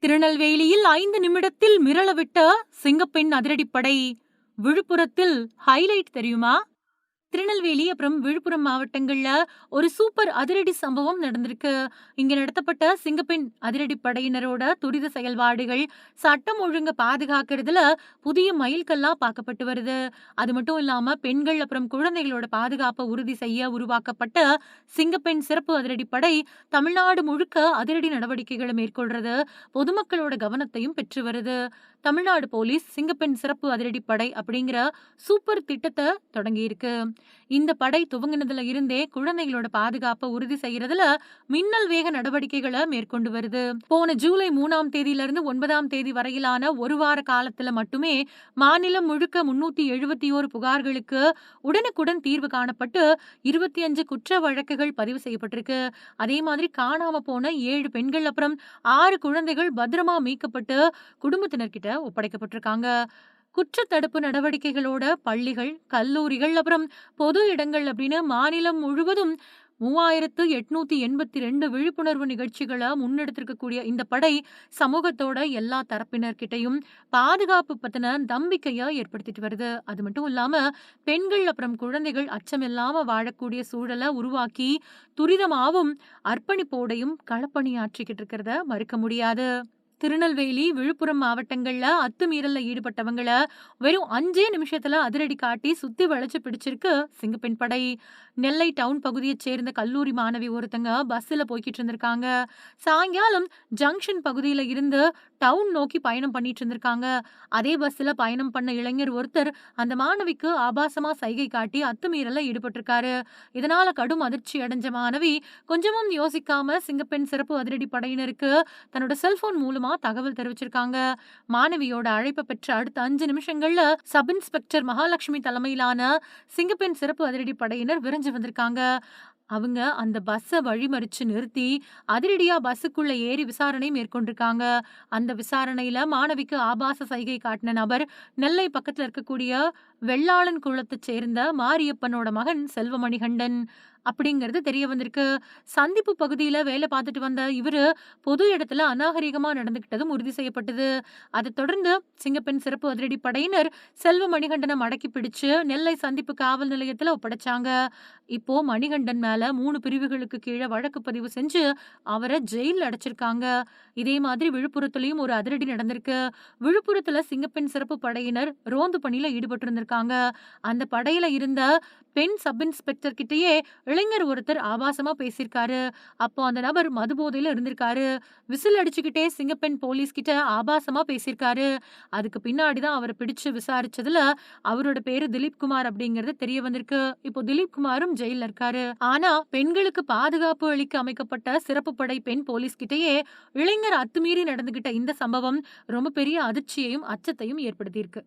திருநெல்வேலியில் 5 நிமிடத்தில் மிரளவிட்ட சிங்கப்பெண் அதிரடிப்படை. விழுப்புரத்தில் ஹைலைட் தெரியுமா? திருநெல்வேலி அப்புறம் விழுப்புரம் மாவட்டங்கள்ல ஒரு சூப்பர் அதிரடி சம்பவம் நடந்திருக்கு. இங்க நடத்தப்பட்ட சிங்கப்பெண் அதிரடி படையினரோட துரித செயல்பாடுகள் சட்டம் ஒழுங்க பாதுகாக்கிறதுல புதிய மைல்கல்லா பார்க்கப்பட்டு வருது. அது மட்டும் இல்லாம பெண்கள் அப்புறம் குழந்தைகளோட பாதுகாப்பை உறுதி செய்ய உருவாக்கப்பட்ட சிங்கப்பெண் சிறப்பு அதிரடி படை தமிழ்நாடு முழுக்க அதிரடி நடவடிக்கைகளை மேற்கொள்றது பொதுமக்களோட கவனத்தையும் பெற்று வருது. தமிழ்நாடு போலீஸ் சிங்கப்பெண் சிறப்பு அதிரடி படை அப்படிங்கிற சூப்பர் திட்டத்தை தொடங்கி இருக்கு. இந்த படை துவங்கினதுல இருந்தே குழந்தைகளோட பாதுகாப்பை உறுதி செய்யறதுல மின்னல் வேக நடவடிக்கைகளை மேற்கொண்டு வருது. போன ஜூலை 3ஆம் தேதியிலிருந்து 9ஆம் தேதி வரையிலான ஒரு வார காலத்துல மட்டுமே மாநிலம் முழுக்க 371 புகார்களுக்கு உடனுக்குடன் தீர்வு காணப்பட்டு 25 குற்ற வழக்குகள் பதிவு செய்யப்பட்டிருக்கு. அதே மாதிரி காணாம போன 7 பெண்கள் அப்புறம் 6 குழந்தைகள் பத்திரமா மீட்கப்பட்டு குடும்பத்தினர்கிட்ட ஒப்படைக்கப்பட்டிருக்காங்க. குற்றத்தடுப்பு நடவடிக்கைகளோட பள்ளிகள், கல்லூரிகள் அப்புறம் பொது இடங்கள் அப்படின்னு மாநிலம் முழுவதும் 3882 விழிப்புணர்வு நிகழ்ச்சிகளை முன்னெடுத்திருக்கக்கூடிய இந்த படை சமூகத்தோட எல்லா தரப்பினர்கிட்டையும் பாதுகாப்பு பத்தின நம்பிக்கையை ஏற்படுத்திட்டு வருது. அது மட்டும் இல்லாம பெண்கள் அப்புறம் குழந்தைகள் அச்சம் இல்லாம வாழக்கூடிய சூழலை உருவாக்கி துரிதமாவும் அர்ப்பணிப்போடையும் களப்பணியாற்றிக்கிட்டு இருக்கிறத மறுக்க முடியாது. திருநெல்வேலி, விழுப்புரம் மாவட்டங்கள்ல அத்துமீறல்ல ஈடுபட்டவங்கள வெறும் 5 நிமிஷத்துல அதிரடி காட்டி சுத்தி வளைச்சு பிடிச்சிருக்கு சிங்கப்பெண் படை. நெல்லை டவுன் பகுதியைச் சேர்ந்த கல்லூரி மாணவி ஒருத்தங்க பஸ்ல போய்கிட்டு இருந்திருக்காங்க. சாயங்காலம் ஜங்ஷன் பகுதியில இருந்து டவுன் நோக்கி பயணம் பண்ணிட்டு இருந்திருக்காங்க. அதே பஸ்ல பயணம் பண்ண இளைஞர் ஒருத்தர் அந்த மாணவிக்கு ஆபாசமா சைகை காட்டி அத்துமீறல்ல ஈடுபட்டிருக்காரு. இதனால கடும் அதிர்ச்சி அடைஞ்ச மாணவி கொஞ்சமும் யோசிக்காம சிங்கப்பெண் சிறப்பு அதிரடி படையினருக்கு தன்னோட செல்போன் மூலமா தகவல் தெரிவிச்சிருக்காங்க. மாணவியோட அழைப்பை பெற்ற அடுத்த 5 நிமிஷங்கள்ல சப் இன்ஸ்பெக்டர் மகாலட்சுமி தலைமையிலான சிங்கப்பெண் சிறப்பு அதிரடி படையினர் விரைஞ்சு வந்திருக்காங்க. அவங்க அந்த பஸ்ஸ வழிமறிச்சு நிறுத்தி அதிரடியா பஸ்ஸுக்குள்ள ஏறி விசாரணை மேற்கொண்டிருக்காங்க. அந்த விசாரணையில மாணவிக்கு ஆபாச சைகை காட்டின நபர் நெல்லை பக்கத்துல இருக்கக்கூடிய வெள்ளாளன் குளத்தைச் சேர்ந்த மாரியப்பனோட மகன் செல்வமணிகண்டன் அப்படிங்கிறது தெரிய வந்திருக்கு. சந்திப்பு பகுதியில வேலை பார்த்துட்டு வந்த இவரு பொது இடத்துல அநாகரிகமா நடந்துகிட்டதும் உறுதி செய்யப்பட்டது. அதைத் தொடர்ந்து சிங்கப்பெண் சிறப்பு அதிரடி படையினர் செல்வ மணிகண்டனை மடக்கி பிடிச்சு நெல்லை சந்திப்பு காவல் நிலையத்துல ஒப்படைச்சாங்க. இப்போ மணிகண்டன் மேல 3 பிரிவுகளுக்கு கீழே வழக்கு பதிவு செஞ்சு அவரை ஜெயில அடைச்சிருக்காங்க. இதே மாதிரி விழுப்புரத்துலயும் ஒரு அதிரடி நடந்திருக்கு. விழுப்புரத்துல சிங்கப்பெண் சிறப்பு படையினர் ரோந்து பணியில ஈடுபட்டு இருந்திருக்காங்க. அந்த படையில இருந்த பெண் சப் இன்ஸ்பெக்டர் கிட்டயே இளைஞர் ஒருத்தர் ஆபாசமா பேசியிருக்காரு. அப்போ அந்த நபர் மதுபோதையில இருந்திருக்காரு. விசில் அடிச்சுக்கிட்டே சிங்கப்பெண் போலீஸ் கிட்ட ஆபாசமா பேசியிருக்காரு. அதுக்கு பின்னாடிதான் அவரை பிடிச்சு விசாரிச்சதுல அவரோட பேரு திலீப் குமார் அப்படிங்கறது தெரிய வந்திருக்கு. இப்போ திலீப் குமாரும் ஜெயில இருக்காரு. ஆனா பெண்களுக்கு பாதுகாப்பு அளிக்க அமைக்கப்பட்ட சிறப்பு படை பெண் போலீஸ் கிட்டயே இளைஞர் அத்துமீறி நடந்துகிட்ட இந்த சம்பவம் ரொம்ப பெரிய அதிர்ச்சியையும் அச்சத்தையும் ஏற்படுத்தியிருக்கு.